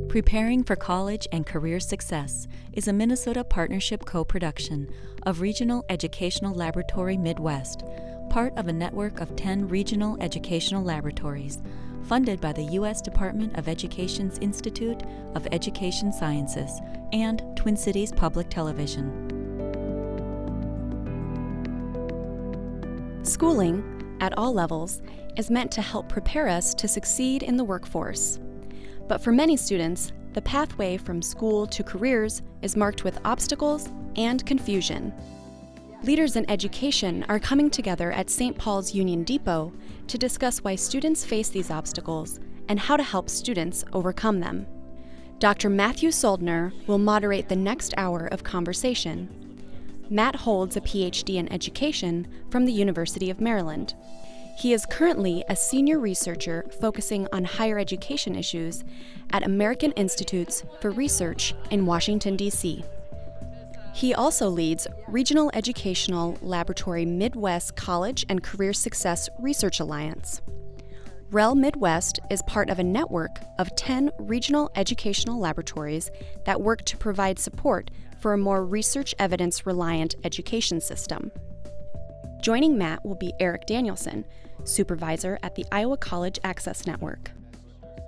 Preparing for College and Career Success is a Minnesota Partnership co-production of Regional Educational Laboratory Midwest, part of a network of 10 regional educational laboratories, funded by the U.S. Department of Education's Institute of Education Sciences and Twin Cities Public Television. Schooling, at all levels, is meant to help prepare us to succeed in the workforce. But for many students, the pathway from school to careers is marked with obstacles and confusion. Leaders in education are coming together at St. Paul's Union Depot to discuss why students face these obstacles and how to help students overcome them. Dr. Matthew Soldner will moderate the next hour of conversation. Matt holds a PhD in education from the University of Maryland. He is currently a senior researcher focusing on higher education issues at American Institutes for Research in Washington, D.C. He also leads Regional Educational Laboratory Midwest College and Career Success Research Alliance. REL Midwest is part of a network of 10 regional educational laboratories that work to provide support for a more research evidence-reliant education system. Joining Matt will be Eric Danielson, supervisor at the Iowa College Access Network.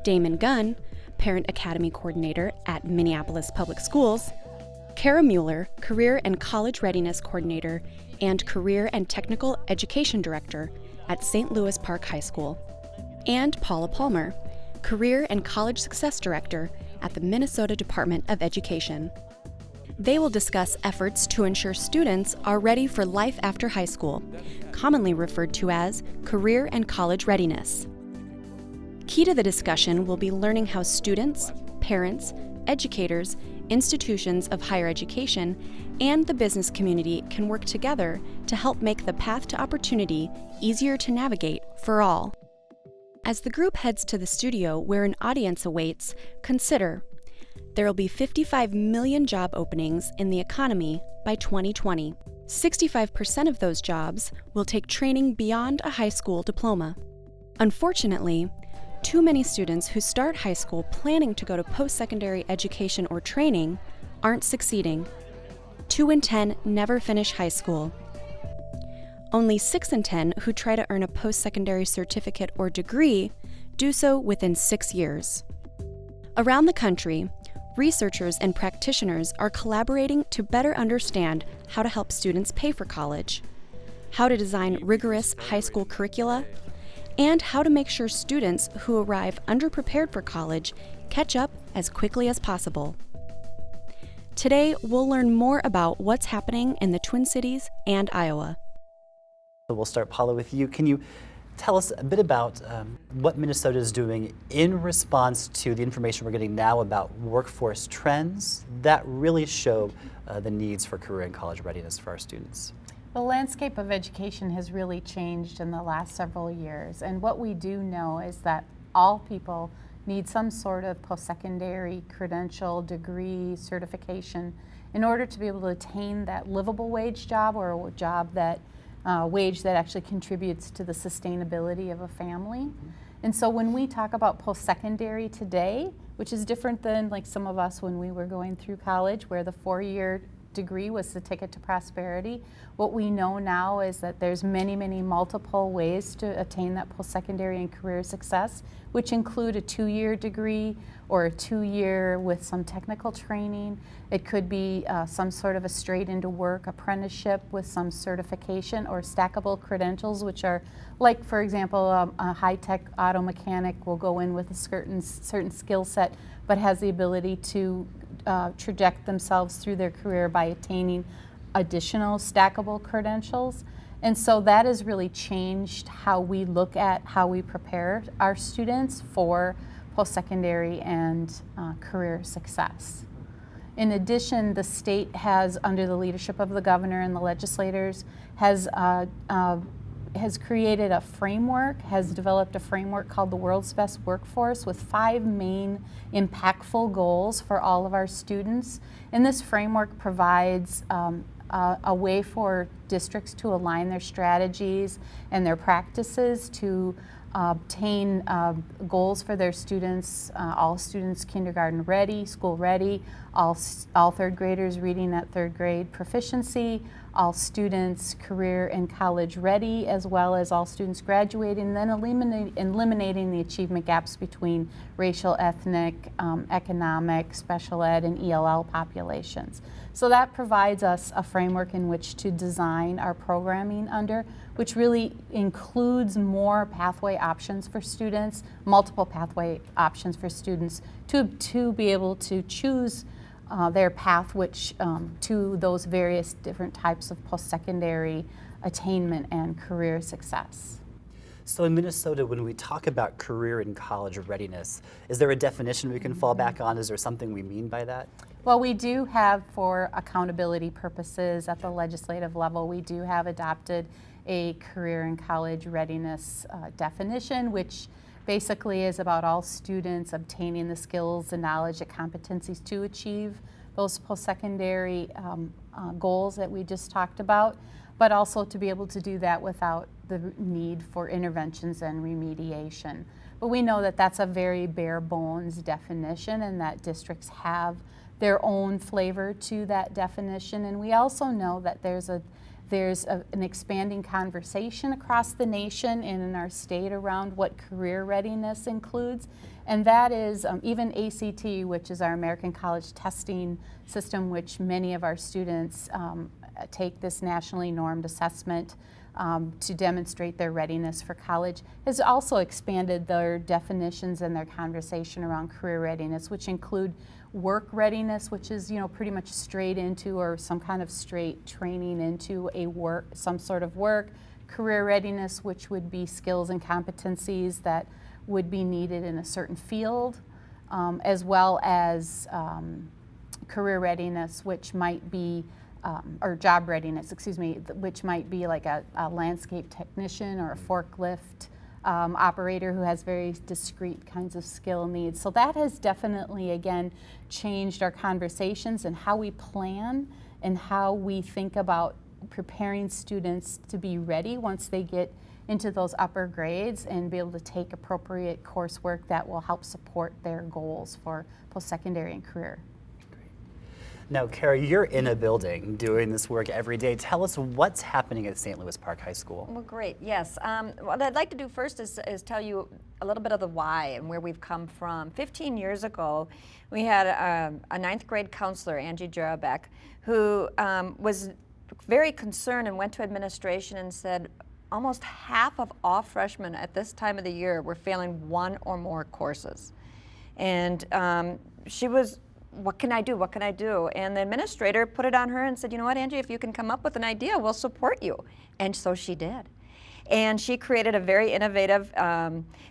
Damon Gunn, Parent Academy Coordinator at Minneapolis Public Schools. Kara Mueller, Career and College Readiness Coordinator and Career and Technical Education Director at St. Louis Park High School. And Paula Palmer, Career and College Success Director at the Minnesota Department of Education. They will discuss efforts to ensure students are ready for life after high school, commonly referred to as career and college readiness. Key to the discussion will be learning how students, parents, educators, institutions of higher education, and the business community can work together to help make the path to opportunity easier to navigate for all. As the group heads to the studio where an audience awaits, consider there will be 55 million job openings in the economy by 2020. 65% of those jobs will take training beyond a high school diploma. Unfortunately, too many students who start high school planning to go to post-secondary education or training aren't succeeding. 2 in 10 never finish high school. Only 6 in 10 who try to earn a post-secondary certificate or degree do so within 6 years. Around the country, researchers and practitioners are collaborating to better understand how to help students pay for college, how to design rigorous high school curricula, and how to make sure students who arrive underprepared for college catch up as quickly as possible. Today, we'll learn more about what's happening in the Twin Cities and Iowa. So we'll start, Paula, with you. Can you tell us a bit about what Minnesota is doing in response to the information we're getting now about workforce trends that really show the needs for career and college readiness for our students? The landscape of education has really changed in the last several years, and what we do know is that all people need some sort of post-secondary credential, degree, certification in order to be able to attain that livable wage job, or a job that wage that actually contributes to the sustainability of a family. And so when we talk about post-secondary today, which is different than like some of us when we were going through college, where the 4-year degree was the ticket to prosperity, what we know now is that there's many multiple ways to attain that post-secondary and career success, which include a 2-year degree or a 2-year with some technical training. It could be some sort of a straight into work apprenticeship with some certification, or stackable credentials, which are like, for example, a high-tech auto mechanic will go in with a certain skill set, but has the ability to traject themselves through their career by attaining additional stackable credentials. And so that has really changed how we look at how we prepare our students for post-secondary and career success. In addition, the state has, under the leadership of the governor and the legislators, has created a framework, has developed a framework called the World's Best Workforce with 5 main impactful goals for all of our students. And this framework provides a way for districts to align their strategies and their practices to obtain goals for their students, all students kindergarten ready, school ready, all third graders reading at third grade proficiency, all students career and college ready, as well as all students graduating, and then eliminating the achievement gaps between racial, ethnic, economic, special ed, and ELL populations. So that provides us a framework in which to design our programming under, which really includes more pathway options for students, multiple pathway options for students to be able to choose their path which to those various different types of post-secondary attainment and career success. So in Minnesota, when we talk about career and college readiness, is there a definition we can fall back on? Is there something we mean by that? Well, we do have, for accountability purposes at the legislative level, we do have adopted a career and college readiness definition, which basically is about all students obtaining the skills and knowledge and competencies to achieve those post-secondary goals that we just talked about, but also to be able to do that without the need for interventions and remediation. But we know that that's a very bare bones definition, and that districts have their own flavor to that definition. And we also know that there's an expanding conversation across the nation and in our state around what career readiness includes. And that is even ACT, which is our American College Testing System, which many of our students take this nationally normed assessment to demonstrate their readiness for college, has also expanded their definitions and their conversation around career readiness, which include work readiness, which is, pretty much straight into or some kind of straight training into some sort of work. Career readiness, which would be skills and competencies that would be needed in a certain field, as well as career readiness, which might be, or job readiness, which might be like a landscape technician or a forklift operator who has very discrete kinds of skill needs. So that has definitely, again, changed our conversations and how we plan and how we think about preparing students to be ready once they get into those upper grades and be able to take appropriate coursework that will help support their goals for post-secondary and career. Now, Kara, you're in a building doing this work every day. Tell us what's happening at St. Louis Park High School. Well, great, yes. What I'd like to do first is tell you a little bit of the why and where we've come from. 15 years ago, we had a ninth grade counselor, Angie Jarabek, who was very concerned and went to administration and said almost half of all freshmen at this time of the year were failing one or more courses. And she was, what can I do? What can I do? And the administrator put it on her and said, you know what, Angie, if you can come up with an idea, we'll support you. And so she did. And she created a very innovative,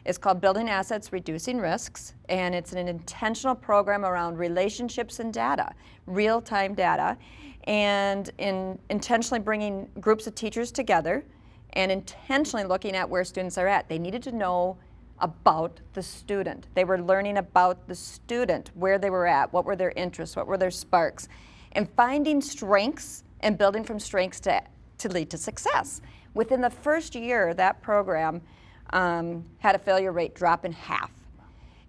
it's called Building Assets, Reducing Risks. And it's an intentional program around relationships and data, real-time data, and intentionally bringing groups of teachers together and intentionally looking at where students are at. They needed to know about the student. They were learning about the student, where they were at, what were their interests, what were their sparks, and finding strengths and building from strengths to lead to success. Within the first year, that program had a failure rate drop in half.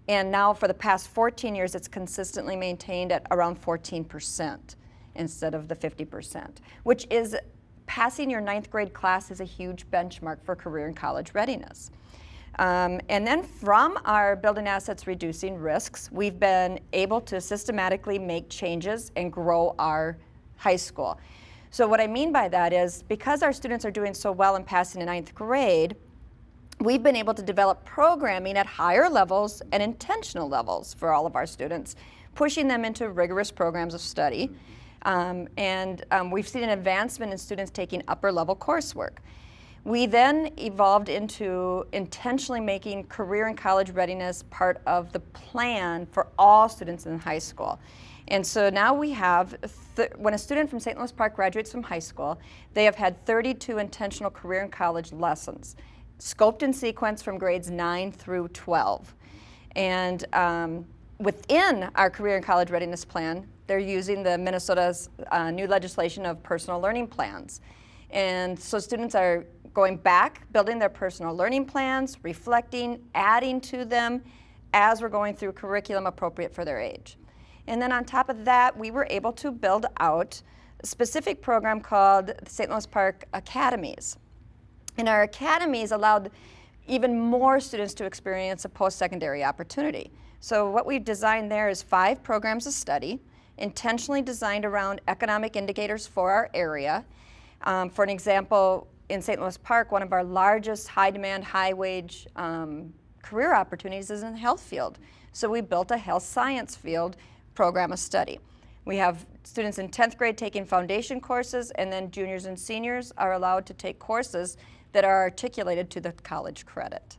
And now for the past 14 years, it's consistently maintained at around 14% instead of the 50%, which is passing your ninth grade class is a huge benchmark for career and college readiness. And then from our Building Assets, Reducing Risks, we've been able to systematically make changes and grow our high school. So what I mean by that is because our students are doing so well in passing the ninth grade, we've been able to develop programming at higher levels and intentional levels for all of our students, pushing them into rigorous programs of study. We've seen an advancement in students taking upper level coursework. We then evolved into intentionally making career and college readiness part of the plan for all students in high school. And so now we have, when a student from St. Louis Park graduates from high school, they have had 32 intentional career and college lessons, scoped in sequence from grades 9 through 12. And within our career and college readiness plan, they're using the Minnesota's new legislation of personal learning plans. And so students are going back, building their personal learning plans, reflecting, adding to them as we're going through curriculum appropriate for their age. And then on top of that, we were able to build out a specific program called the St. Louis Park Academies. And our academies allowed even more students to experience a post-secondary opportunity. So what we've designed there is 5 programs of study, intentionally designed around economic indicators for our area. For an example, in St. Louis Park, one of our largest high-demand, high-wage career opportunities is in the health field. So we built a health science field program of study. We have students in 10th grade taking foundation courses, and then juniors and seniors are allowed to take courses that are articulated to the college credit.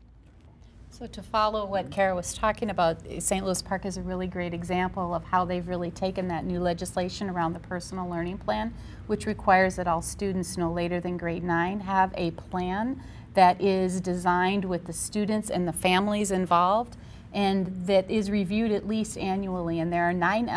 So to follow what Kara was talking about, St. Louis Park is a really great example of how they've really taken that new legislation around the personal learning plan, which requires that all students no later than grade 9 have a plan that is designed with the students and the families involved, and that is reviewed at least annually. And there are 8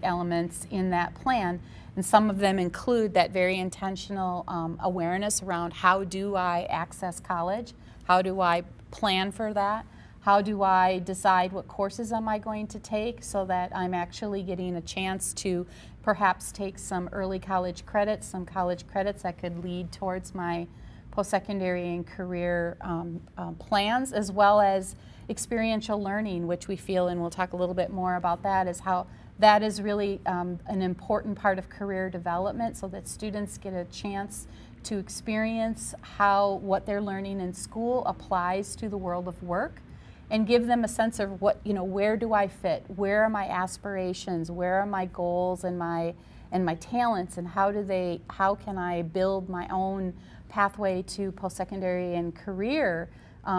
elements in that plan. And some of them include that very intentional awareness around how do I access college, how do I plan for that, how do I decide what courses am I going to take so that I'm actually getting a chance to perhaps take some early college credits, some college credits that could lead towards my post-secondary and career plans, as well as experiential learning, which we feel, and we'll talk a little bit more about that, is how that is really an important part of career development, so that students get a chance to experience how what they're learning in school applies to the world of work, and give them a sense of what, where do I fit, where are my aspirations, where are my goals and my talents, and how can I build my own pathway to post-secondary and career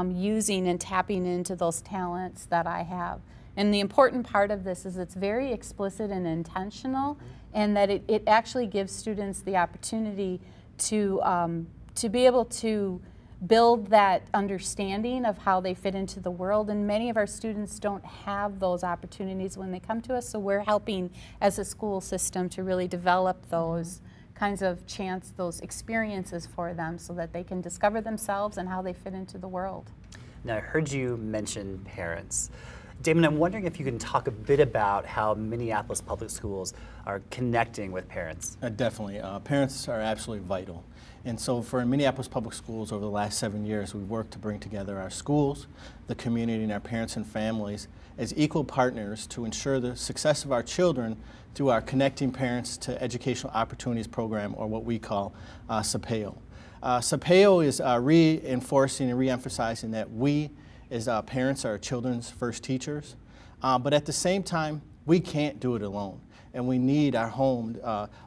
using and tapping into those talents that I have. And the important part of this is it's very explicit and intentional, and that it actually gives students the opportunity to be able to build that understanding of how they fit into the world. And many of our students don't have those opportunities when they come to us, so we're helping as a school system to really develop those kinds of those experiences for them so that they can discover themselves and how they fit into the world. Now, I heard you mention parents. Damon, I'm wondering if you can talk a bit about how Minneapolis Public Schools are connecting with parents. Definitely. Parents are absolutely vital. And so for Minneapolis Public Schools over the last 7 years, we've worked to bring together our schools, the community, and our parents and families as equal partners to ensure the success of our children through our Connecting Parents to Educational Opportunities program, or what we call CPEO. CPEO is reinforcing and reemphasizing that we as parents are our children's first teachers, but at the same time, we can't do it alone. And we need our home,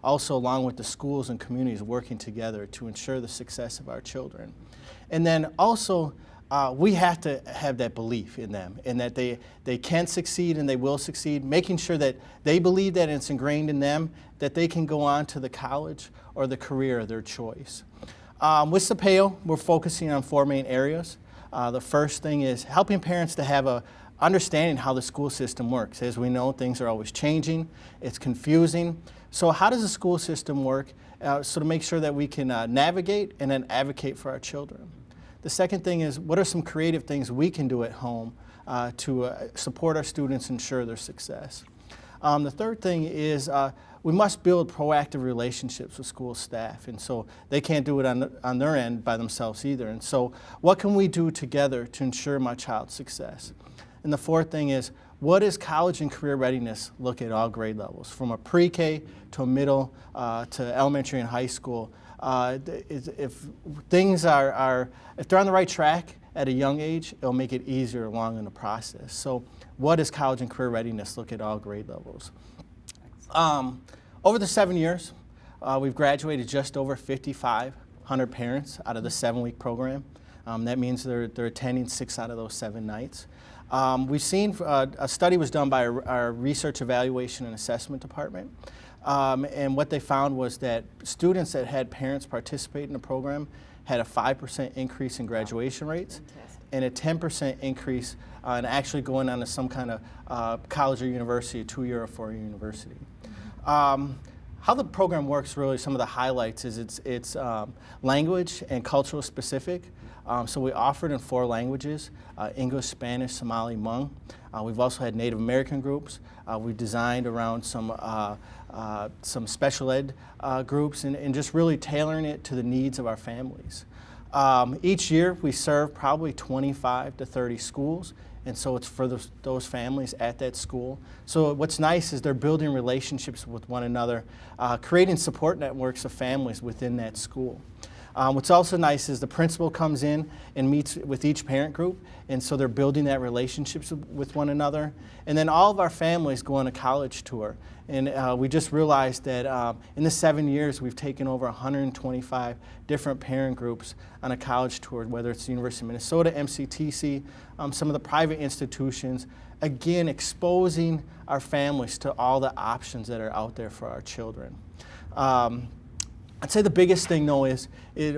also along with the schools and communities, working together to ensure the success of our children. And then also, we have to have that belief in them, and that they can succeed and they will succeed, making sure that they believe that it's ingrained in them, that they can go on to the college or the career of their choice. With CPEO, we're focusing on 4 main areas. The first thing is helping parents to have a understanding how the school system works. As we know, things are always changing, it's confusing. So how does the school system work so to make sure that we can navigate and then advocate for our children? The second thing is, what are some creative things we can do at home to support our students and ensure their success? The third thing is we must build proactive relationships with school staff, and so they can't do it on their end by themselves either. And so what can we do together to ensure my child's success? And the fourth thing is, what does college and career readiness look at all grade levels, from a pre-K to a middle to elementary and high school? If things if they're on the right track at a young age, it'll make it easier along in the process. So what does college and career readiness look at all grade levels? Over the 7 years, we've graduated just over 5,500 parents out of the 7-week program. That means they're attending 6 out of those 7 nights. We've seen a study was done by our Research Evaluation and Assessment Department, and what they found was that students that had parents participate in the program had a 5% increase in graduation rates, and a 10% increase in actually going on to some kind of college or university, a 2-year or 4-year university. How the program works, really, some of the highlights is it's language and cultural specific. So we offer it in 4 languages, English, Spanish, Somali, Hmong. We've also had Native American groups. We've designed around some special ed groups and just really tailoring it to the needs of our families. Each year we serve probably 25 to 30 schools, and so it's for those families at that school. So what's nice is they're building relationships with one another, creating support networks of families within that school. What's also nice is the principal comes in and meets with each parent group, and so they're building that relationships with one another. And then all of our families go on a college tour. And we just realized that in the 7 years, we've taken over 125 different parent groups on a college tour, whether it's the University of Minnesota, MCTC, some of the private institutions, again, exposing our families to all the options that are out there for our children. I'd say the biggest thing, though, is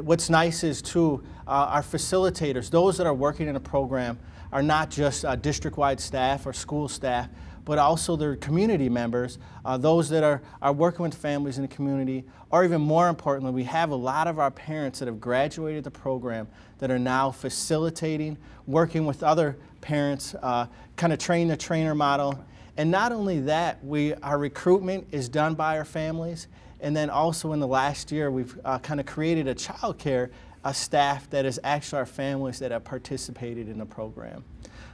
what's nice is, too, our facilitators, those that are working in a program, are not just district-wide staff or school staff, but also their community members, those that are working with families in the community, or even more importantly, we have a lot of our parents that have graduated the program that are now facilitating, working with other parents, kind of train-the-trainer model. And not only that, our recruitment is done by our families. And then also in the last year, we've kind of created a child care staff that is actually our families that have participated in the program.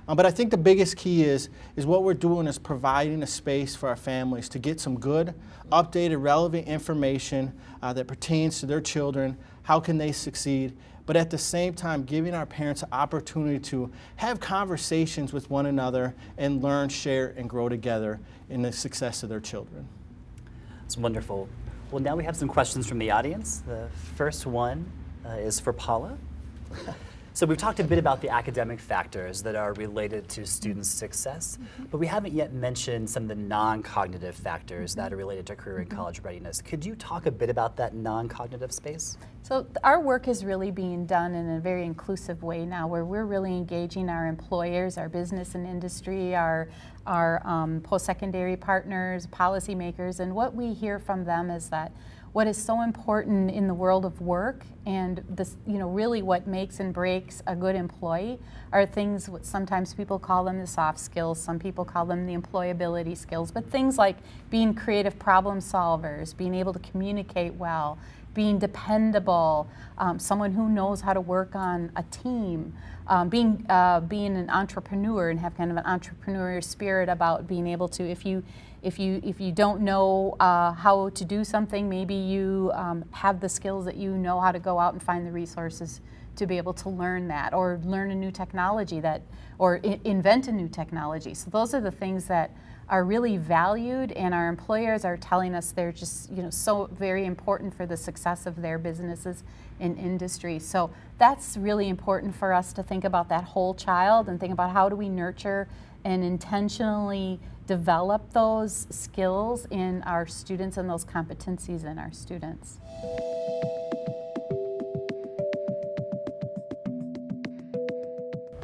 But I think the biggest key is what we're doing is providing a space for our families to get some good, updated, relevant information that pertains to their children, how can they succeed, but at the same time giving our parents an opportunity to have conversations with one another and learn, share, and grow together in the success of their children. It's wonderful. Well, now we have some questions from the audience. The first one is for Paula. So we've talked a bit about the academic factors that are related to students' success, but we haven't yet mentioned some of the non-cognitive factors that are related to career and college readiness. Could you talk a bit about that non-cognitive space? So our work is really being done in a very inclusive way now, where we're really engaging our employers, our business and industry, our post-secondary partners, policymakers, and what we hear from them is that what is so important in the world of work and this, really what makes and breaks a good employee are things what sometimes people call them the soft skills, some people call them the employability skills, but things like being creative problem solvers, being able to communicate well, being dependable, someone who knows how to work on a team, being an entrepreneur and have kind of an entrepreneurial spirit about being able to, if you don't know how to do something, maybe you have the skills that you know how to go out and find the resources to be able to learn that, or learn a new technology or invent a new technology. So those are the things that are really valued, and our employers are telling us they're just so very important for the success of their businesses and industry. So that's really important for us to think about that whole child and think about how do we nurture and intentionally develop those skills in our students and those competencies in our students.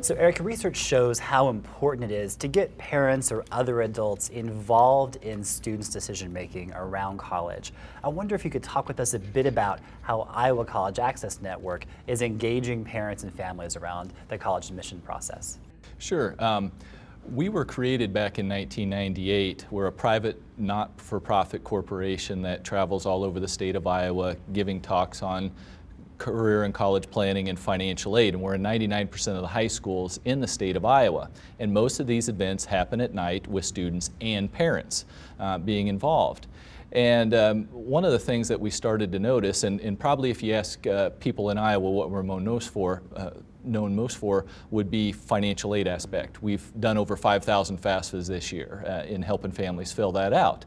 So Erica, research shows how important it is to get parents or other adults involved in students' decision-making around college. I wonder if you could talk with us a bit about how Iowa College Access Network is engaging parents and families around the college admission process. Sure. We were created back in 1998. We're a private, not-for-profit corporation that travels all over the state of Iowa giving talks on career and college planning and financial aid, and we're in 99% of the high schools in the state of Iowa. And most of these events happen at night with students and parents being involved. And one of the things that we started to notice, and probably if you ask people in Iowa what we're known most for, would be financial aid aspect. We've done over 5,000 FAFSAs this year in helping families fill that out.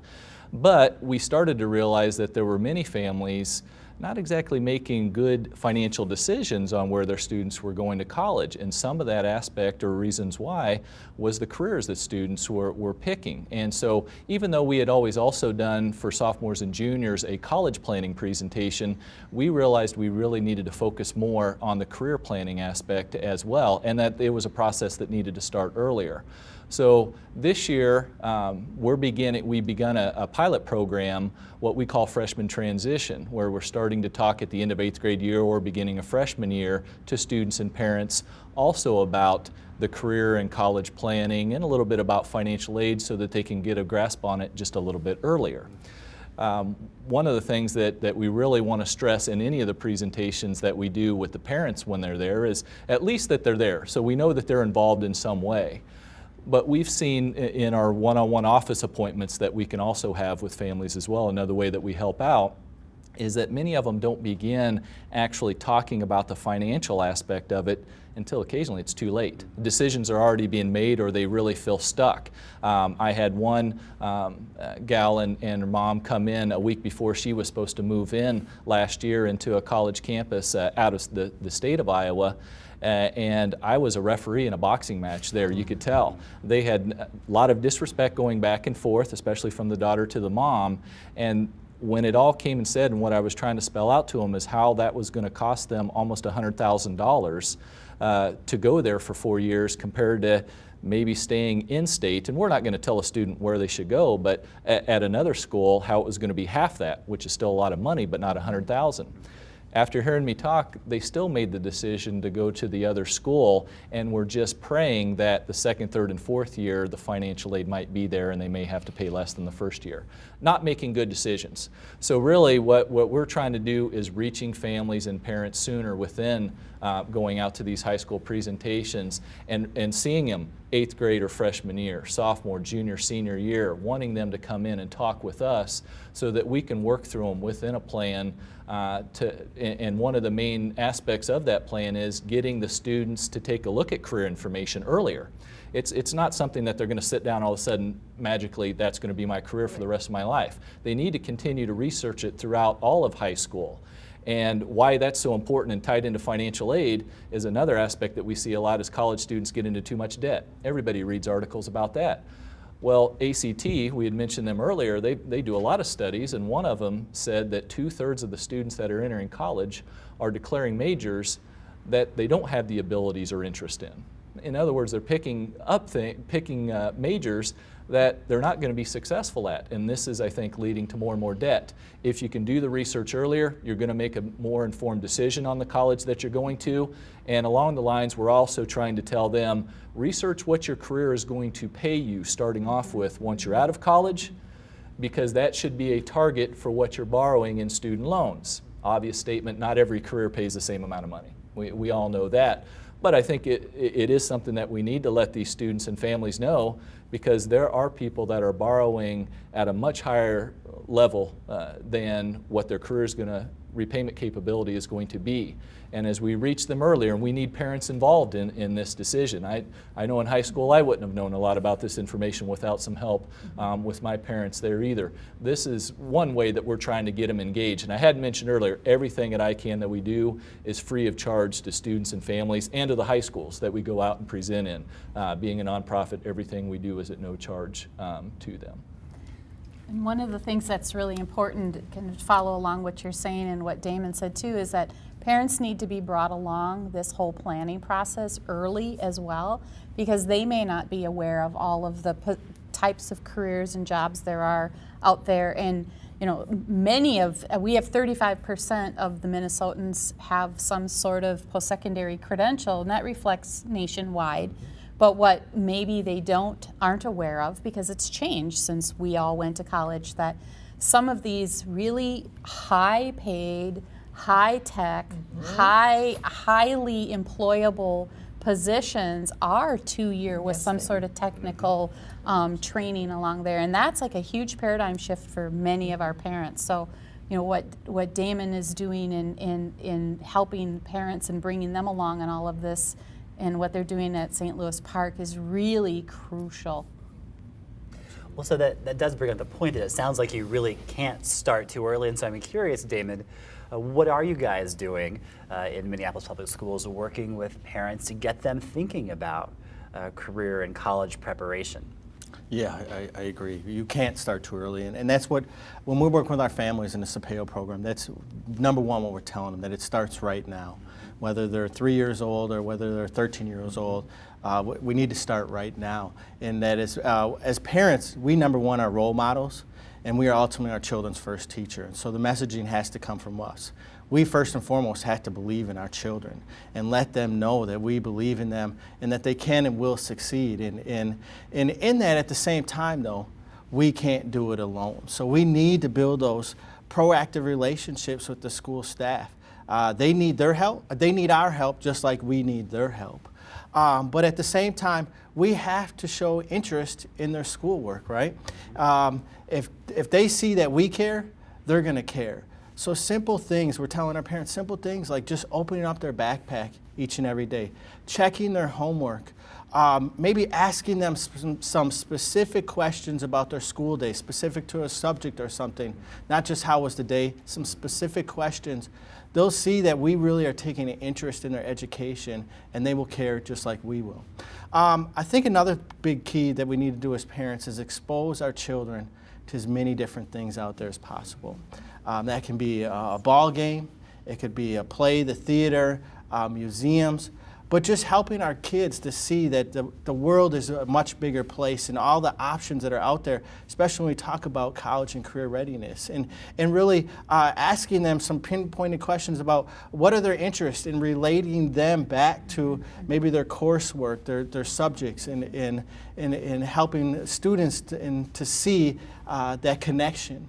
But we started to realize that there were many families not exactly making good financial decisions on where their students were going to college. And some of that aspect, or reasons why, was the careers that students were picking. And so even though we had always also done for sophomores and juniors a college planning presentation, we realized we really needed to focus more on the career planning aspect as well, and that it was a process that needed to start earlier. So this year, we've begun a pilot program, what we call Freshman Transition, where we're starting to talk at the end of 8th grade year or beginning of freshman year to students and parents also about the career and college planning and a little bit about financial aid so that they can get a grasp on it just a little bit earlier. One of the things that we really want to stress in any of the presentations that we do with the parents when they're there is at least that they're there, so we know that they're involved in some way. But we've seen in our one-on-one office appointments that we can also have with families as well. Another way that we help out is that many of them don't begin actually talking about the financial aspect of it until occasionally it's too late. Decisions are already being made or they really feel stuck. I had one gal and her mom come in a week before she was supposed to move in last year into a college campus out of the state of Iowa. And I was a referee in a boxing match there, you could tell. They had a lot of disrespect going back and forth, especially from the daughter to the mom. And when it all came and said, and what I was trying to spell out to them is how that was going to cost them almost $100,000 to go there for 4 years compared to maybe staying in state. And we're not going to tell a student where they should go, but at another school, how it was going to be half that, which is still a lot of money, but not $100,000. After hearing me talk, they still made the decision to go to the other school, and we're just praying that the second, third, and fourth year the financial aid might be there and they may have to pay less than the first year. Not making good decisions. So really what we're trying to do is reaching families and parents sooner within going out to these high school presentations and seeing them 8th grade or freshman year, sophomore, junior, senior year, wanting them to come in and talk with us so that we can work through them within a plan. And one of the main aspects of that plan is getting the students to take a look at career information earlier. It's not something that they're going to sit down all of a sudden magically, that's going to be my career for the rest of my life. They need to continue to research it throughout all of high school. And why that's so important and tied into financial aid is another aspect that we see a lot as college students get into too much debt. Everybody reads articles about that. Well, ACT, we had mentioned them earlier, they do a lot of studies, and one of them said that 2/3 of the students that are entering college are declaring majors that they don't have the abilities or interest in. In other words, they're picking majors that they're not going to be successful at, and this is, I think, leading to more and more debt. If you can do the research earlier, you're going to make a more informed decision on the college that you're going to, and along the lines, we're also trying to tell them, research what your career is going to pay you starting off with once you're out of college, because that should be a target for what you're borrowing in student loans. Obvious statement, not every career pays the same amount of money. We all know that. But I think it is something that we need to let these students and families know, because there are people that are borrowing at a much higher level than what their career is going to, repayment capability is going to be. And as we reach them earlier, and we need parents involved in this decision. I know in high school I wouldn't have known a lot about this information without some help with my parents there either. This is one way that we're trying to get them engaged. And I had mentioned earlier, everything at ICANN that we do is free of charge to students and families and to the high schools that we go out and present in. Being a nonprofit, everything we do is at no charge to them. And one of the things that's really important, kind of follow along what you're saying and what Damon said too, is that parents need to be brought along this whole planning process early as well, because they may not be aware of all of the types of careers and jobs there are out there. And you know, we have 35% of the Minnesotans have some sort of post-secondary credential, and that reflects nationwide. But what maybe they aren't aware of, because it's changed since we all went to college, that some of these really high-paid, high-tech, highly employable positions are 2-year with some sort of technical training along there, and that's like a huge paradigm shift for many of our parents. So, you know, what Damon is doing in helping parents and bringing them along on all of this, and what they're doing at St. Louis Park is really crucial. Well, so that does bring up the point that it sounds like you really can't start too early, and so I'm curious, Damon, What are you guys doing in Minneapolis Public Schools working with parents to get them thinking about career and college preparation? Yeah, I agree. You can't start too early, and that's what, when we work with our families in the SAPEO program, that's number one what we're telling them, that it starts right now. Whether they're 3 years old or whether they're 13 years old, we need to start right now. And that is, as parents, we number one are role models, and we are ultimately our children's first teacher. And so the messaging has to come from us. We first and foremost have to believe in our children and let them know that we believe in them and that they can and will succeed. And in that, at the same time, though, we can't do it alone. So we need to build those proactive relationships with the school staff. They need their help. They need our help just like we need their help. But at the same time, we have to show interest in their schoolwork, right? If they see that we care, they're going to care. So simple things, we're telling our parents simple things like just opening up their backpack each and every day, checking their homework, maybe asking them some specific questions about their school day, specific to a subject or something, not just how was the day, some specific questions. They'll see that we really are taking an interest in their education and they will care just like we will. I think another big key that we need to do as parents is expose our children to as many different things out there as possible. That can be a ball game, it could be a play, the theater, museums, but just helping our kids to see that the world is a much bigger place and all the options that are out there, especially when we talk about college and career readiness. And really asking them some pinpointed questions about what are their interests and relating them back to maybe their coursework, their subjects, and helping students to see that connection.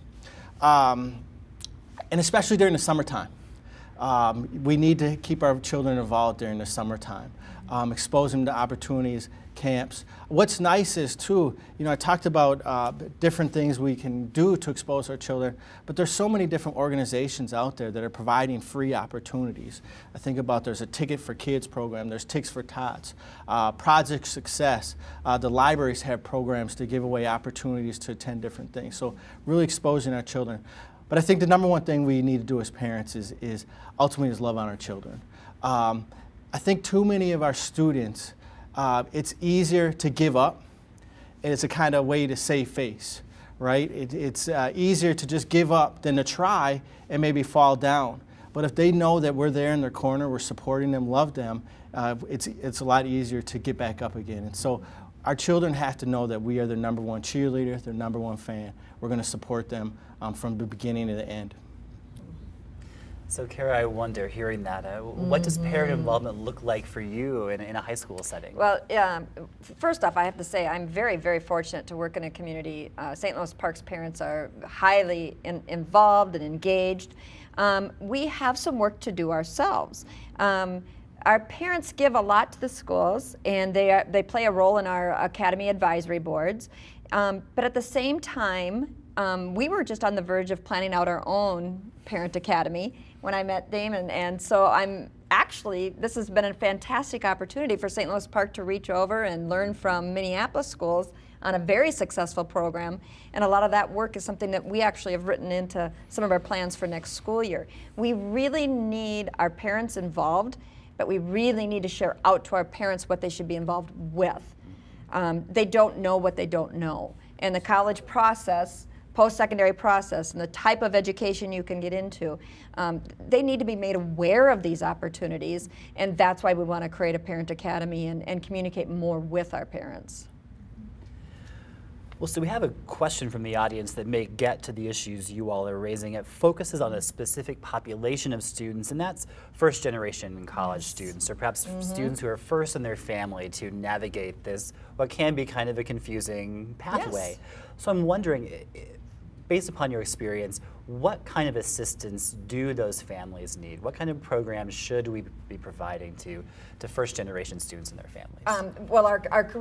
And especially during the summertime. We need to keep our children involved during the summertime, expose them to opportunities, camps. What's nice is too, I talked about different things we can do to expose our children, but there's so many different organizations out there that are providing free opportunities. I think about there's a Ticket for Kids program, there's Ticks for Tots, Project Success. The libraries have programs to give away opportunities to attend different things. So really exposing our children. But I think the number one thing we need to do as parents is ultimately love on our children. I think too many of our students, it's easier to give up, and it's a kind of way to save face, right? It's easier to just give up than to try and maybe fall down. But if they know that we're there in their corner, we're supporting them, love them, it's a lot easier to get back up again. And so our children have to know that we are their number one cheerleader, their number one fan. We're going to support them from the beginning to the end. So Kara, I wonder, hearing that, what does parent involvement look like for you in a high school setting? Well, first off, I have to say I'm very, very fortunate to work in a community. St. Louis Park's parents are highly involved and engaged. We have some work to do ourselves. Our parents give a lot to the schools, and they play a role in our academy advisory boards. But at the same time, we were just on the verge of planning out our own parent academy when I met Damon, and so this has been a fantastic opportunity for St. Louis Park to reach over and learn from Minneapolis schools on a very successful program, and a lot of that work is something that we actually have written into some of our plans for next school year. We really need our parents involved, but we really need to share out to our parents what they should be involved with. They don't know what they don't know, and the college process, post-secondary process, and the type of education you can get into, they need to be made aware of these opportunities, and that's why we want to create a parent academy and communicate more with our parents. Well, so we have a question from the audience that may get to the issues you all are raising. It focuses on a specific population of students, and that's first-generation college students, or perhaps students who are first in their family to navigate this, what can be kind of a confusing pathway. Yes. So I'm wondering, based upon your experience, what kind of assistance do those families need? What kind of programs should we be providing to first-generation students and their families? Well, at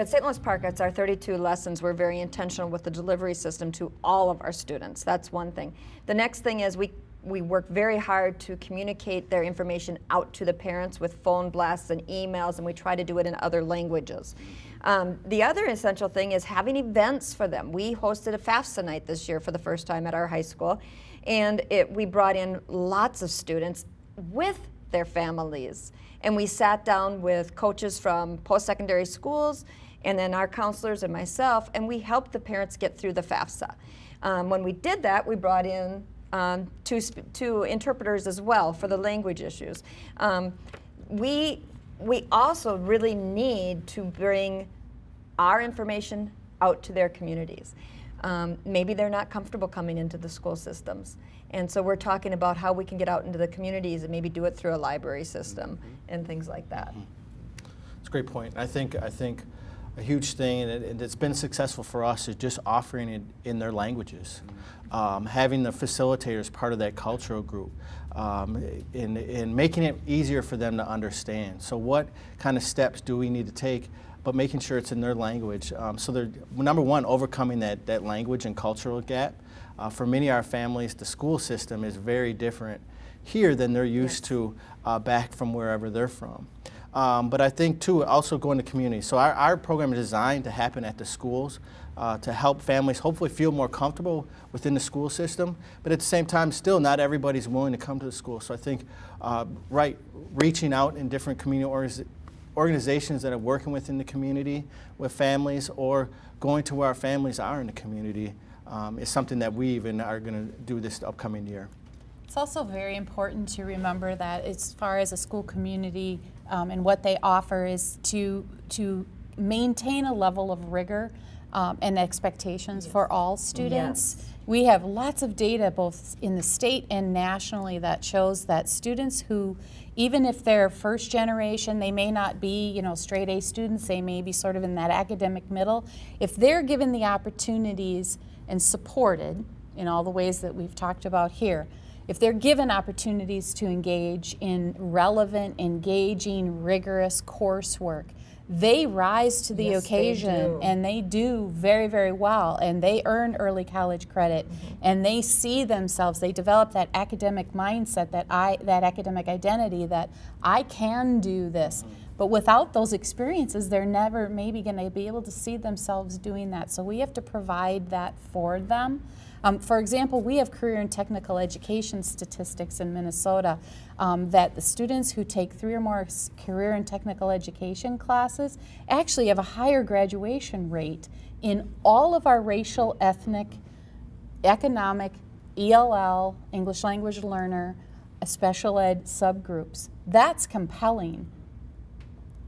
St. Louis Park, it's our 32 lessons. We're very intentional with the delivery system to all of our students. That's one thing. The next thing is we we work very hard to communicate their information out to the parents with phone blasts and emails, and we try to do it in other languages. The other essential thing is having events for them. We hosted a FAFSA night this year for the first time at our high school, and we brought in lots of students with their families. And we sat down with coaches from post-secondary schools, and then our counselors and myself, and we helped the parents get through the FAFSA. When we did that, we brought in two interpreters as well for the language issues. We also really need to bring our information out to their communities. Maybe they're not comfortable coming into the school systems. And so we're talking about how we can get out into the communities and maybe do it through a library system and things like that. It's a great point. I think a huge thing, and it's been successful for us, is just offering it in their languages. Having the facilitators part of that cultural group, and making it easier for them to understand. So what kind of steps do we need to take, but making sure it's in their language. So they're, number one, overcoming that language and cultural gap. For many of our families, the school system is very different here than they're used to back from wherever they're from. But I think, too, also going to community. So our program is designed to happen at the schools to help families hopefully feel more comfortable within the school system. But at the same time, still, not everybody's willing to come to the school. So I think, reaching out in different community organizations that are working within the community with families, or going to where our families are in the community, is something that we even are going to do this upcoming year. It's also very important to remember that as far as a school community and what they offer is to maintain a level of rigor and expectations for all students. Yes. We have lots of data both in the state and nationally that shows that students who, even if they're first generation, they may not be, straight A students, they may be sort of in that academic middle. If they're given the opportunities and supported in all the ways that we've talked about here, if they're given opportunities to engage in relevant, engaging, rigorous coursework, they rise to the occasion, and they do very, very well, and they earn early college credit, and they see themselves, they develop that academic mindset, that academic identity that I can do this. But without those experiences, they're never maybe going to be able to see themselves doing that. So we have to provide that for them. For example, we have career and technical education statistics in Minnesota that the students who take 3 or more career and technical education classes actually have a higher graduation rate in all of our racial, ethnic, economic, ELL, English language learner, special ed subgroups. That's compelling.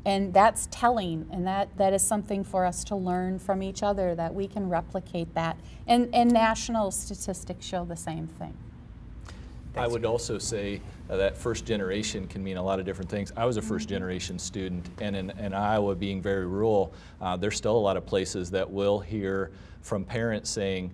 And that's telling, and that is something for us to learn from each other, that we can replicate that. And national statistics show the same thing. I would also say that first generation can mean a lot of different things. I was a first generation student, and in Iowa, being very rural, there's still a lot of places that will hear from parents saying,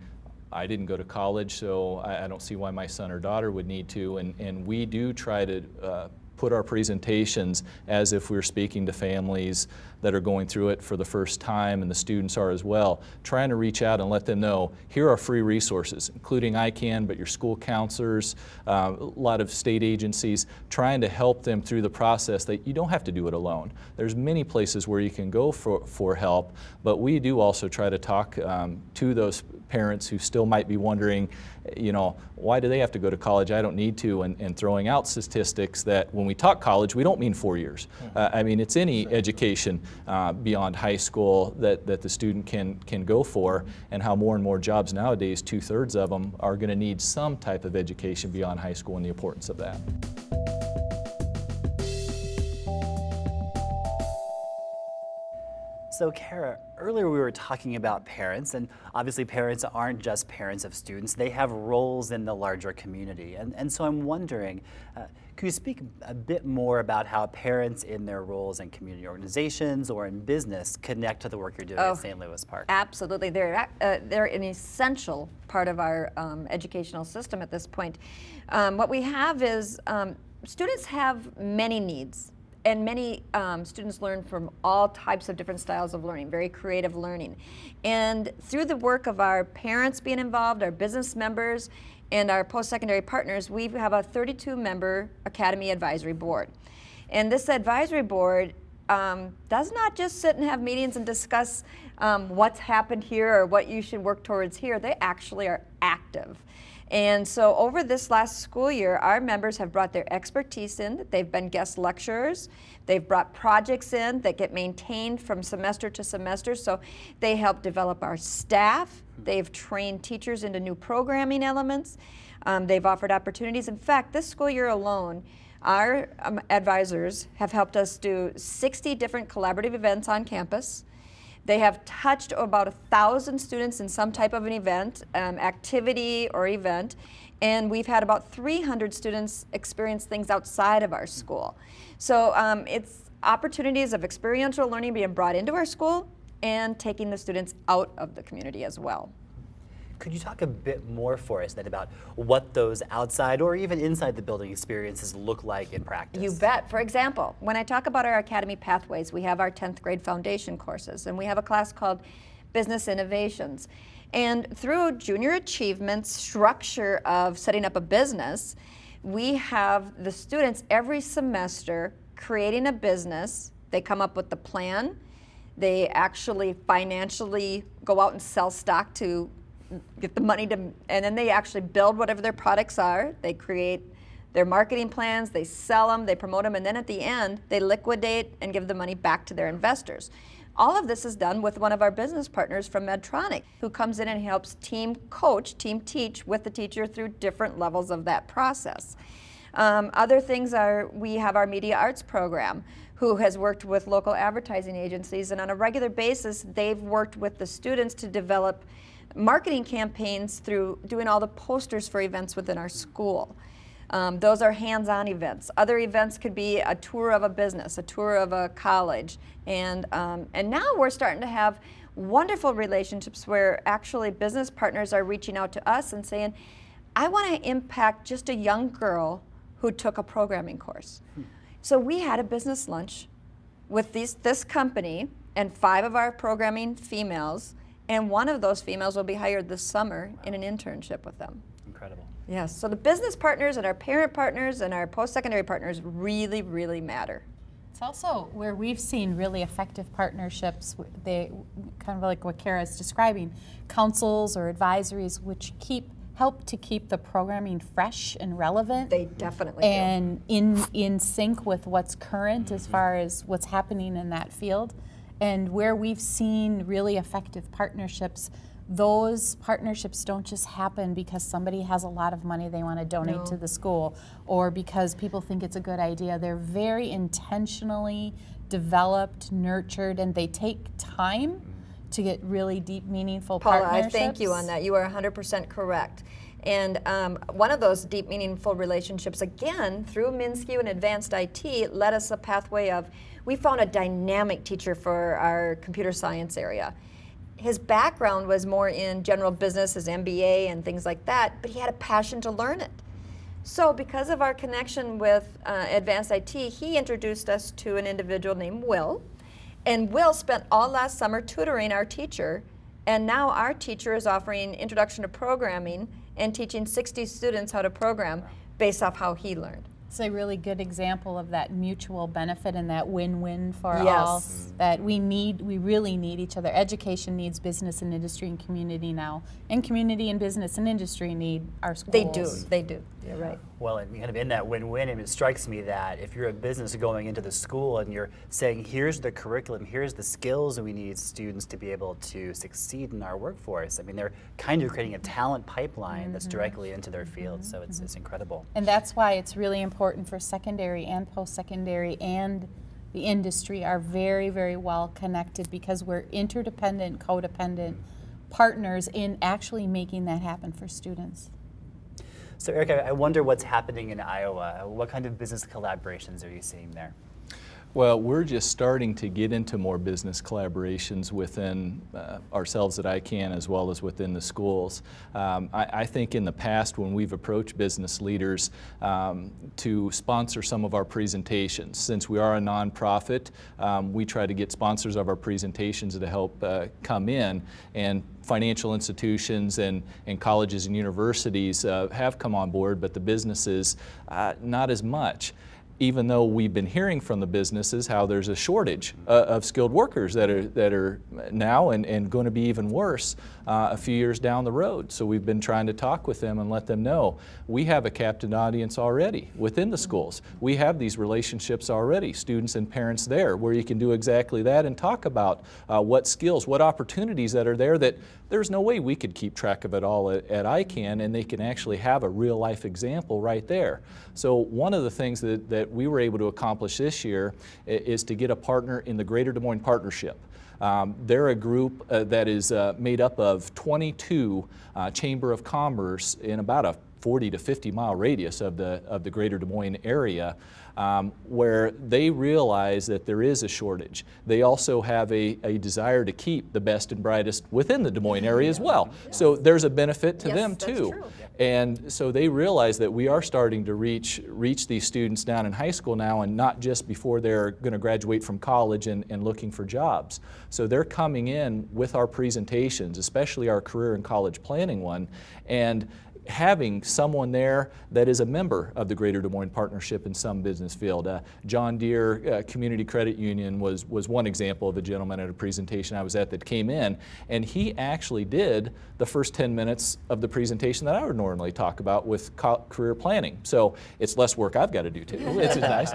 I didn't go to college, so I don't see why my son or daughter would need to, and we do try to put our presentations as if we're speaking to families that are going through it for the first time, and the students are as well, trying to reach out and let them know, here are free resources, including ICANN, but your school counselors, a lot of state agencies, trying to help them through the process that you don't have to do it alone. There's many places where you can go for help, but we do also try to talk to those parents who still might be wondering, why do they have to go to college? I don't need to, and throwing out statistics that when we talk college, we don't mean 4 years. I mean, it's any education beyond high school that the student can go for, and how more and more jobs nowadays, 2/3 of them are going to need some type of education beyond high school, and the importance of that. So Kara, earlier we were talking about parents, and obviously parents aren't just parents of students, they have roles in the larger community. And so I'm wondering, could you speak a bit more about how parents in their roles in community organizations or in business connect to the work you're doing at St. Louis Park? Absolutely. They're an essential part of our educational system at this point. What we have is students have many needs. And many students learn from all types of different styles of learning, very creative learning. And through the work of our parents being involved, our business members, and our post-secondary partners, we have a 32-member Academy Advisory Board. And this advisory board does not just sit and have meetings and discuss what's happened here or what you should work towards here. They actually are active. And so over this last school year, our members have brought their expertise in. They've been guest lecturers. They've brought projects in that get maintained from semester to semester. So they help develop our staff. They've trained teachers into new programming elements. They've offered opportunities. In fact, this school year alone, our advisors have helped us do 60 different collaborative events on campus. They have touched about 1,000 students in some type of an event, activity or event, and we've had about 300 students experience things outside of our school. So it's opportunities of experiential learning being brought into our school and taking the students out of the community as well. Could you talk a bit more for us then about what those outside or even inside the building experiences look like in practice? You bet. For example, when I talk about our Academy Pathways, we have our 10th grade foundation courses, and we have a class called Business Innovations. And through junior achievement structure of setting up a business, we have the students every semester creating a business. They come up with the plan. They actually financially go out and sell stock to get the money to, and then they actually build whatever their products are. They create their marketing plans, they sell them, they promote them, and then at the end, they liquidate and give the money back to their investors. All of this is done with one of our business partners from Medtronic, who comes in and helps team coach, team teach with the teacher through different levels of that process. Other things are, we have our media arts program, who has worked with local advertising agencies, and on a regular basis, they've worked with the students to develop marketing campaigns through doing all the posters for events within our school. Those are hands-on events. Other events could be a tour of a business, a tour of a college, and now we're starting to have wonderful relationships where actually business partners are reaching out to us and saying, I want to impact just a young girl who took a programming course. So we had a business lunch with this company and 5 of our programming females, and one of those females will be hired this summer in an internship with them. Incredible. Yes, so the business partners and our parent partners and our post-secondary partners really, really matter. It's also where we've seen really effective partnerships. They kind of like what Kara's describing, councils or advisories, which help to keep the programming fresh and relevant. They definitely and in sync with what's current as far as what's happening in that field. And where we've seen really effective partnerships, those partnerships don't just happen because somebody has a lot of money they want to donate to the school or because people think it's a good idea. They're very intentionally developed, nurtured, and they take time to get really deep, meaningful partnerships. Paula, I thank you on that. You are 100% correct. And one of those deep, meaningful relationships, again, through MnSCU and Advanced IT, led us a pathway of, we found a dynamic teacher for our computer science area. His background was more in general business, his MBA and things like that, but he had a passion to learn it. So because of our connection with Advanced IT, he introduced us to an individual named Will. And Will spent all last summer tutoring our teacher, and now our teacher is offering Introduction to Programming and teaching 60 students how to program based off how he learned. It's a really good example of that mutual benefit and that win-win for Yes. all. That we really need each other. Education needs business and industry and community now. And community and business and industry need our schools. They do. You're right. Well, and kind of in that win-win, it strikes me that if you're a business going into the school and you're saying, here's the curriculum, here's the skills we need students to be able to succeed in our workforce, I mean, they're kind of creating a talent pipeline that's directly into their field, so it's incredible. And that's why it's really important for secondary and post-secondary and the industry are very, very well connected because we're interdependent, codependent partners in actually making that happen for students. So Eric, I wonder what's happening in Iowa. What kind of business collaborations are you seeing there? Well, we're just starting to get into more business collaborations within ourselves at ICANN as well as within the schools. I think in the past when we've approached business leaders to sponsor some of our presentations, since we are a nonprofit, we try to get sponsors of our presentations to help come in, and financial institutions and colleges and universities have come on board, but the businesses not as much. Even though we've been hearing from the businesses how there's a shortage of skilled workers that are now and going to be even worse a few years down the road. So we've been trying to talk with them and let them know we have a captive audience already within the schools. We have these relationships already, students and parents there, where you can do exactly that and talk about what skills, what opportunities that are there that there's no way we could keep track of it all at ICANN, and they can actually have a real life example right there. So one of the things that we were able to accomplish this year is to get a partner in the Greater Des Moines Partnership. They're a group that is made up of 22 Chamber of Commerce in about a 40 to 50 mile radius of the Greater Des Moines area, where they realize that there is a shortage. They also have a desire to keep the best and brightest within the Des Moines area as well. So there's a benefit to them too. True. And so they realize that we are starting to reach these students down in high school now, and not just before they're going to graduate from college and looking for jobs. So they're coming in with our presentations, especially our career and college planning one, and having someone there that is a member of the Greater Des Moines Partnership in some business field. John Deere Community Credit Union was one example of a gentleman at a presentation I was at that came in, and he actually did the first 10 minutes of the presentation that I would normally talk about with career planning. So it's less work I've got to do too. It's nice.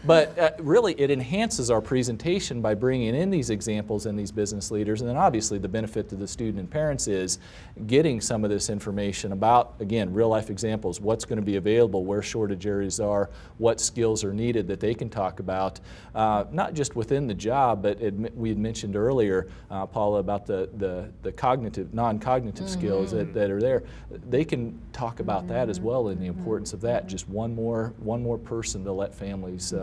But really it enhances our presentation by bringing in these examples and these business leaders, and then obviously the benefit to the student and parents is getting some of this information about, again, real life examples, what's going to be available, where shortage areas are, what skills are needed that they can talk about, not just within the job, but we had mentioned earlier, Paula, about the cognitive, non-cognitive skills that are there. They can talk about that as well and the importance of that, just one more person to let families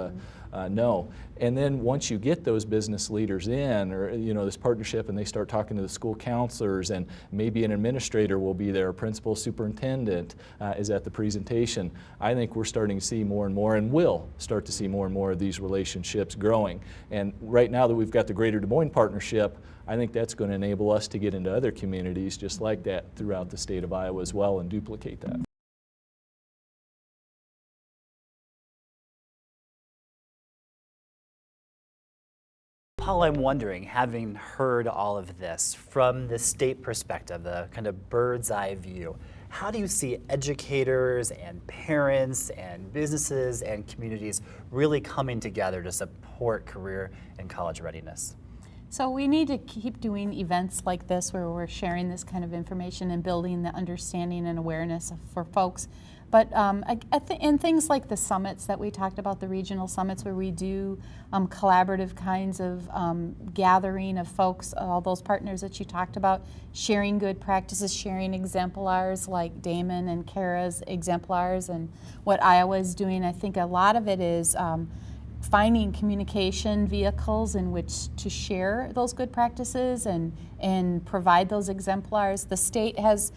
know. And then once you get those business leaders in, or this partnership, and they start talking to the school counselors, and maybe an administrator will be there, a principal superintendent is at the presentation, I think we're starting to see more and more, and will start to see more and more of these relationships growing. And right now that we've got the Greater Des Moines Partnership, I think that's going to enable us to get into other communities just like that throughout the state of Iowa as well and duplicate that. Paul, I'm wondering, having heard all of this from the state perspective, the kind of bird's eye view, how do you see educators and parents and businesses and communities really coming together to support career and college readiness? So we need to keep doing events like this where we're sharing this kind of information and building the understanding and awareness for folks. But in things like the summits that we talked about, the regional summits where we do collaborative kinds of gathering of folks, all those partners that you talked about, sharing good practices, sharing exemplars like Damon and Kara's exemplars and what Iowa is doing. I think a lot of it is finding communication vehicles in which to share those good practices and provide those exemplars. The state has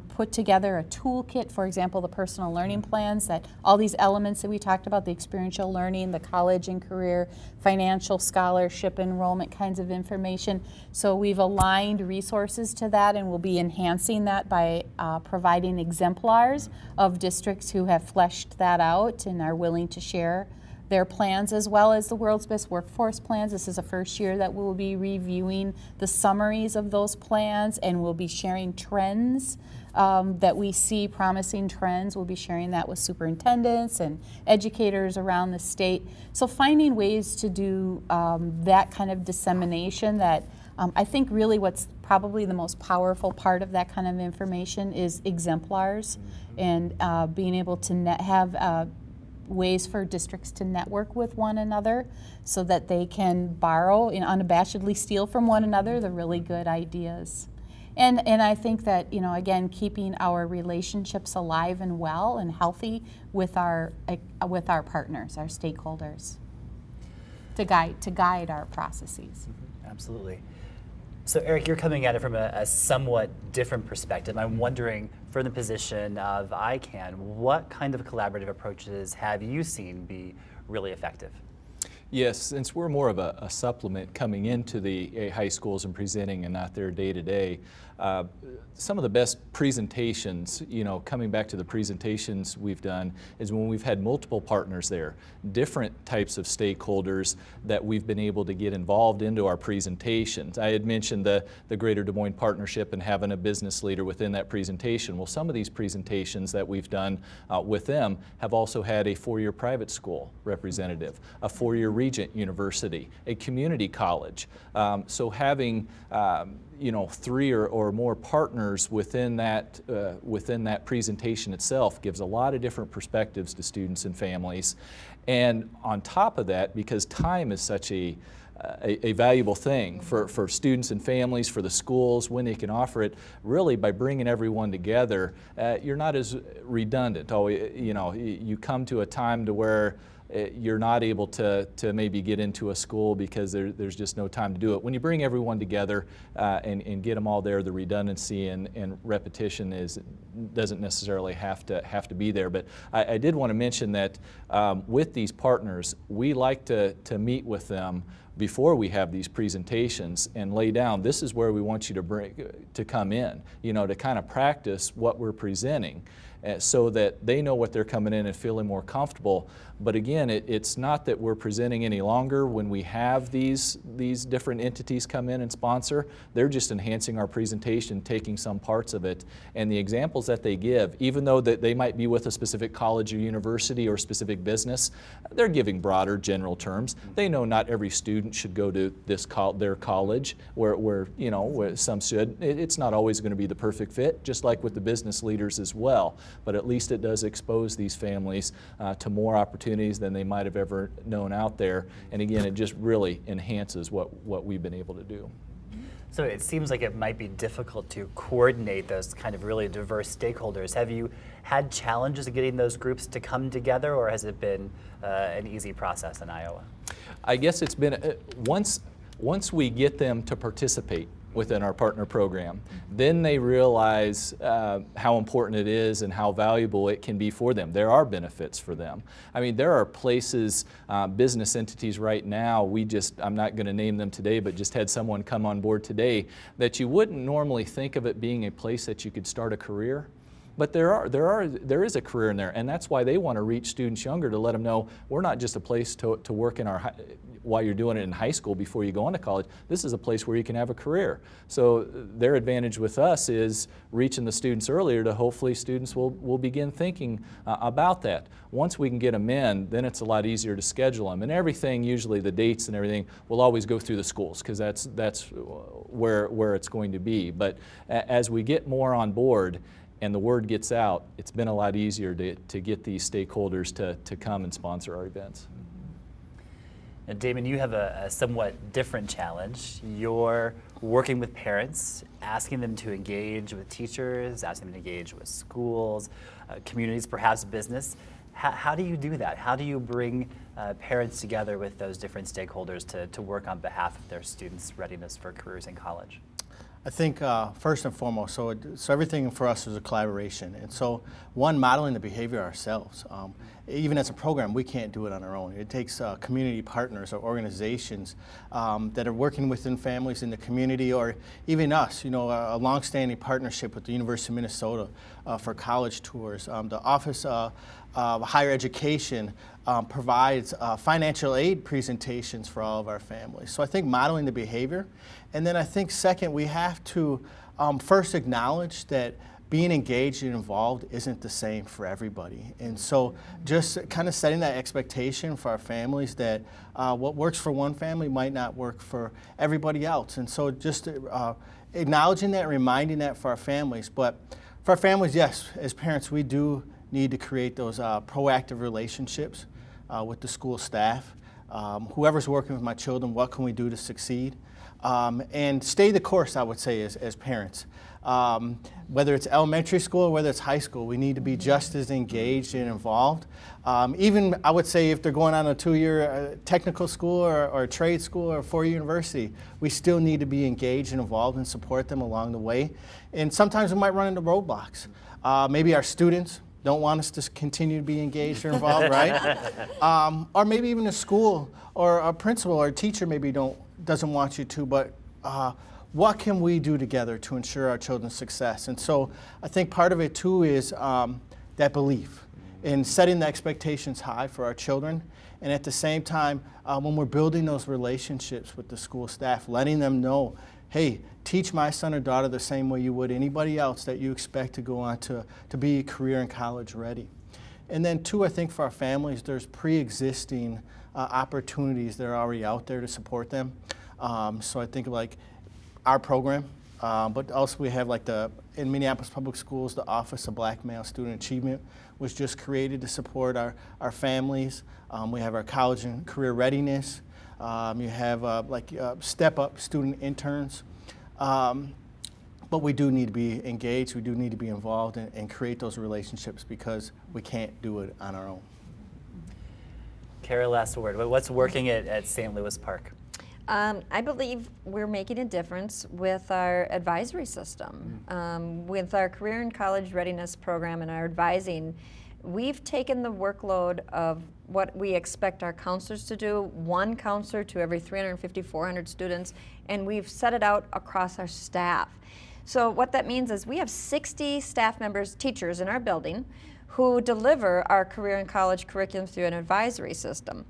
put together a toolkit, for example, the personal learning plans, that all these elements that we talked about, the experiential learning, the college and career, financial scholarship, enrollment kinds of information. So we've aligned resources to that, and we'll be enhancing that by providing exemplars of districts who have fleshed that out and are willing to share their plans, as well as the World's Best Workforce Plans. This is the first year that we'll be reviewing the summaries of those plans, and we'll be sharing trends that we see, promising trends. We'll be sharing that with superintendents and educators around the state. So finding ways to do that kind of dissemination that I think really what's probably the most powerful part of that kind of information is exemplars, and being able to have ways for districts to network with one another so that they can borrow and unabashedly steal from one another the really good ideas. And I think that, again, keeping our relationships alive and well and healthy with our partners, our stakeholders. to guide our processes. Absolutely. So Eric, you're coming at it from a somewhat different perspective. I'm wondering, from the position of ICANN, what kind of collaborative approaches have you seen be really effective? Yes, since we're more of a supplement coming into the high schools and presenting and not their day-to-day, some of the best presentations, coming back to the presentations we've done, is when we've had multiple partners there, different types of stakeholders that we've been able to get involved into our presentations. I had mentioned the Greater Des Moines Partnership and having a business leader within that presentation. Well, some of these presentations that we've done with them have also had a four-year private school representative, a four-year Regent University, a community college. So having three or more partners within that presentation itself gives a lot of different perspectives to students and families. And on top of that, because time is such a valuable thing for students and families, for the schools, when they can offer it, really by bringing everyone together, you're not as redundant. You come to a time to where you're not able to maybe get into a school because there's just no time to do it. When you bring everyone together and get them all there, the redundancy and repetition doesn't necessarily have to be there. But I did want to mention that with these partners, we like to meet with them before we have these presentations and lay down, this is where we want you to come in, to kind of practice what we're presenting, so that they know what they're coming in and feeling more comfortable. But again, it's not that we're presenting any longer when we have these different entities come in and sponsor. They're just enhancing our presentation, taking some parts of it. And the examples that they give, even though that they might be with a specific college or university or specific business, they're giving broader general terms. They know not every student should go to their college where some should. It's not always going to be the perfect fit, just like with the business leaders as well. But at least it does expose these families to more opportunities than they might have ever known out there. And again, it just really enhances what we've been able to do. So it seems like it might be difficult to coordinate those kind of really diverse stakeholders. Have you had challenges of getting those groups to come together, or has it been an easy process in Iowa? I guess it's been, once we get them to participate within our partner program, then they realize how important it is and how valuable it can be for them. There are benefits for them. I mean, there are places, business entities right now, I'm not going to name them today, but just had someone come on board today, that you wouldn't normally think of it being a place that you could start a career. But there is a career in there, and that's why they want to reach students younger, to let them know we're not just a place to work in while you're doing it in high school before you go on to college. This is a place where you can have a career. So their advantage with us is reaching the students earlier, to hopefully students will begin thinking about that. Once we can get them in, then it's a lot easier to schedule them. And everything, usually the dates and everything, will always go through the schools, because that's where it's going to be. But as we get more on board, and the word gets out, it's been a lot easier to get these stakeholders to come and sponsor our events. And Damon, you have a somewhat different challenge. You're working with parents, asking them to engage with teachers, asking them to engage with schools, communities, perhaps business. How do you do that? How do you bring parents together with those different stakeholders to work on behalf of their students' readiness for careers in college? I think first and foremost, so everything for us is a collaboration. And so one, modeling the behavior ourselves. Even as a program, we can't do it on our own. It takes community partners or organizations that are working within families in the community, or even us, a longstanding partnership with the University of Minnesota for college tours. The Office of Higher Education provides financial aid presentations for all of our families. So I think modeling the behavior. And then I think second, we have to first acknowledge that being engaged and involved isn't the same for everybody. And so just kind of setting that expectation for our families that what works for one family might not work for everybody else. And so just acknowledging that, reminding that for our families. But for our families, yes, as parents, we do need to create those proactive relationships with the school staff. whoever's working with my children, what can we do to succeed? And stay the course, I would say, as parents. Whether it's elementary school or whether it's high school, we need to be just as engaged and involved. Even, I would say, if they're going on a 2-year technical school or a trade school or a 4-year university, we still need to be engaged and involved and support them along the way. And sometimes we might run into roadblocks. Maybe our students don't want us to continue to be engaged or involved, right? Or maybe even a school or a principal or a teacher maybe doesn't want you to, but what can we do together to ensure our children's success? And so I think part of it too is that belief in setting the expectations high for our children, and at the same time, when we're building those relationships with the school staff, letting them know, hey, teach my son or daughter the same way you would anybody else that you expect to go on to be career and college ready. And then two, I think for our families, there's pre-existing opportunities that are already out there to support them. So I think like our program, but also we have like in Minneapolis Public Schools, the Office of Black Male Student Achievement was just created to support our families. We have our college and career readiness. You have Step Up student interns. But we do need to be engaged, we do need to be involved and create those relationships because we can't do it on our own. Kara, last word. What's working at St. Louis Park? I believe we're making a difference with our advisory system. With our career and college readiness program and our advising, we've taken the workload of what we expect our counselors to do, one counselor to every 350, 400 students, and we've set it out across our staff. So what that means is we have 60 staff members, teachers in our building, who deliver our career and college curriculum through an advisory system.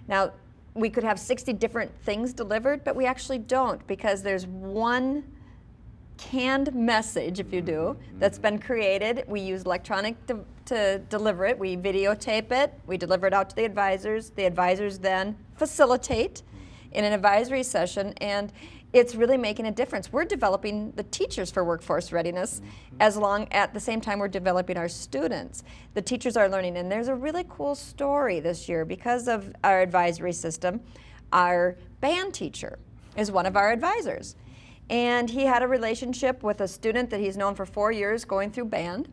Now, we could have 60 different things delivered, but we actually don't, because there's one canned message, if you do, that's been created. We use electronic to deliver it. We videotape it. We deliver it out to the advisors. The advisors then facilitate in an advisory session, and it's really making a difference. We're developing the teachers for workforce readiness at the same time we're developing our students. The teachers are learning, and there's a really cool story this year because of our advisory system. Our band teacher is one of our advisors, and he had a relationship with a student that he's known for 4 years going through band,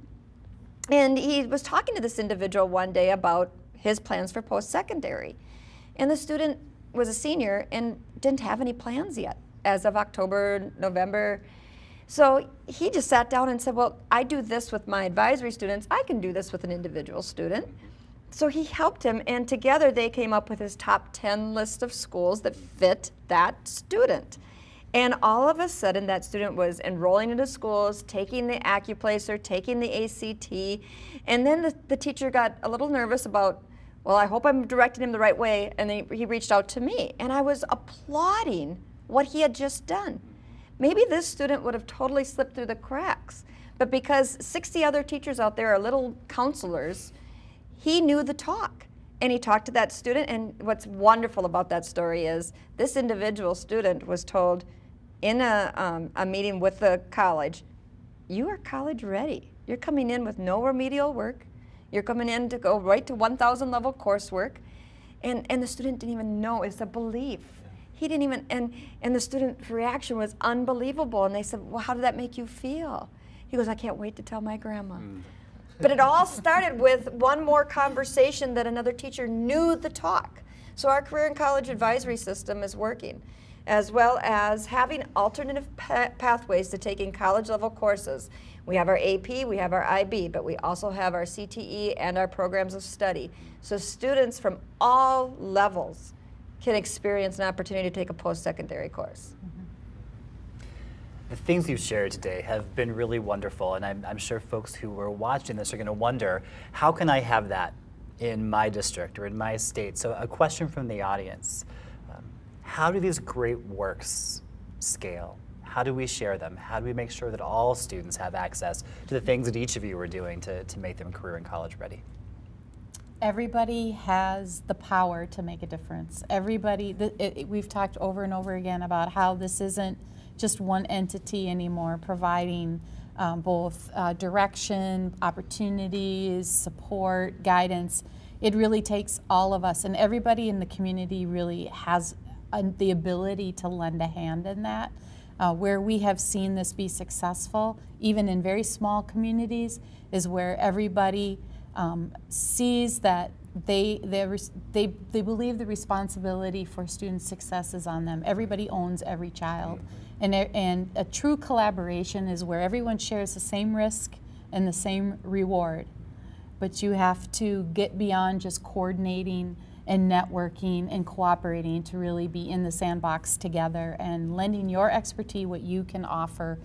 and he was talking to this individual one day about his plans for post-secondary, and the student was a senior and didn't have any plans yet as of October, November. So he just sat down and said, well, I do this with my advisory students. I can do this with an individual student. So he helped him, and together they came up with his top 10 list of schools that fit that student. And all of a sudden, that student was enrolling into schools, taking the Accuplacer, taking the ACT, and then the teacher got a little nervous about, well, I hope I'm directing him the right way, and then he reached out to me, and I was applauding what he had just done. Maybe this student would have totally slipped through the cracks, but because 60 other teachers out there are little counselors, he knew the talk, and he talked to that student. And what's wonderful about that story is this individual student was told in a meeting with the college, you are college ready. You're coming in with no remedial work. You're coming in to go right to 1,000 level coursework. And the student didn't even know. It's a belief. He didn't even, and the student's reaction was unbelievable. And they said, well, how did that make you feel? He goes, I can't wait to tell my grandma. But it all started with one more conversation that another teacher knew the talk. So our career and college advisory system is working, as well as having alternative pathways to taking college level courses. We have our AP, we have our IB, but we also have our CTE and our programs of study. So students from all levels can experience an opportunity to take a post-secondary course. The things you've shared today have been really wonderful, and I'm sure folks who are watching this are going to wonder, how can I have that in my district or in my state? So a question from the audience, how do these great works scale? How do we share them? How do we make sure that all students have access to the things that each of you are doing to make them career and college ready? Everybody has the power to make a difference. Everybody, we've talked over and over again about how this isn't just one entity anymore, providing both direction, opportunities, support, guidance. it really takes all of us, and everybody in the community really has the ability to lend a hand in that. Where we have seen this be successful, even in very small communities, is where everybody sees that they believe the responsibility for student success is on them. Everybody owns every child. And a true collaboration is where everyone shares the same risk and the same reward. But you have to get beyond just coordinating and networking and cooperating to really be in the sandbox together and lending your expertise, what you can offer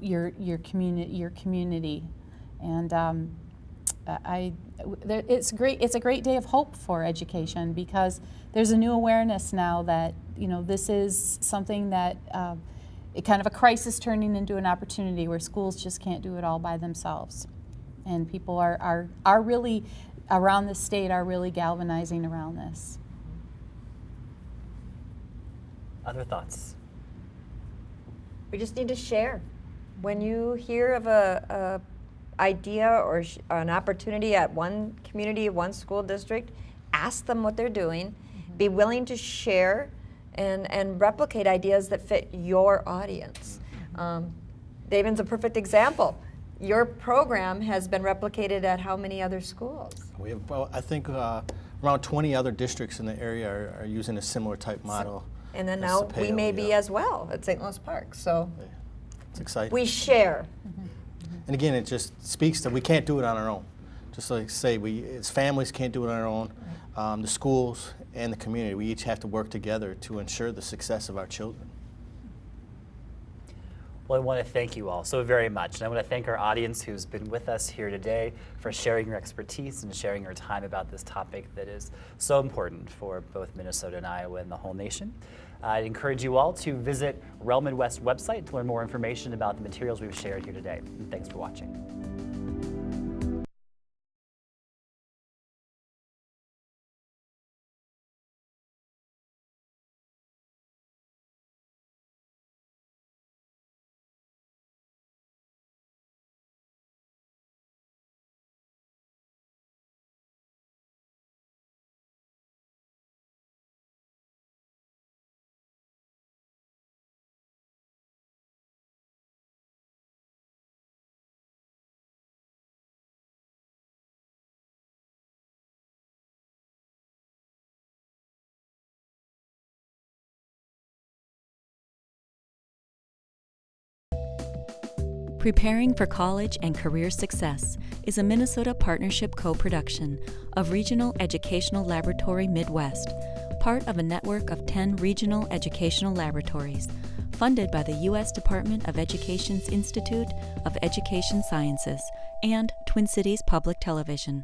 your community. And it's great. It's a great day of hope for education, because there's a new awareness now that this is something that it kind of a crisis turning into an opportunity, where schools just can't do it all by themselves, and people are really around the state are really galvanizing around this. Other thoughts? We just need to share. When you hear of a idea or an opportunity at one community, one school district, ask them what they're doing. Be willing to share and replicate ideas that fit your audience. David's a perfect example. Your program has been replicated at how many other schools? We have, well, I think around 20 other districts in the area are using a similar type model. And then as now Cepeo, we may be yeah. as well at St. Louis Park. So It's exciting. we share. And again, it just speaks to we can't do it on our own. Just like say, we as families can't do it on our own. The schools and the community, we each have to work together to ensure the success of our children. Well, I want to thank you all so very much. And I want to thank our audience who's been with us here today for sharing your expertise and sharing your time about this topic that is so important for both Minnesota and Iowa and the whole nation. I'd encourage you all to visit REL Midwest website to learn more information about the materials we've shared here today. And thanks for watching. Preparing for College and Career Success is a Minnesota Partnership co-production of Regional Educational Laboratory Midwest, part of a network of 10 regional educational laboratories, funded by the U.S. Department of Education's Institute of Education Sciences and Twin Cities Public Television.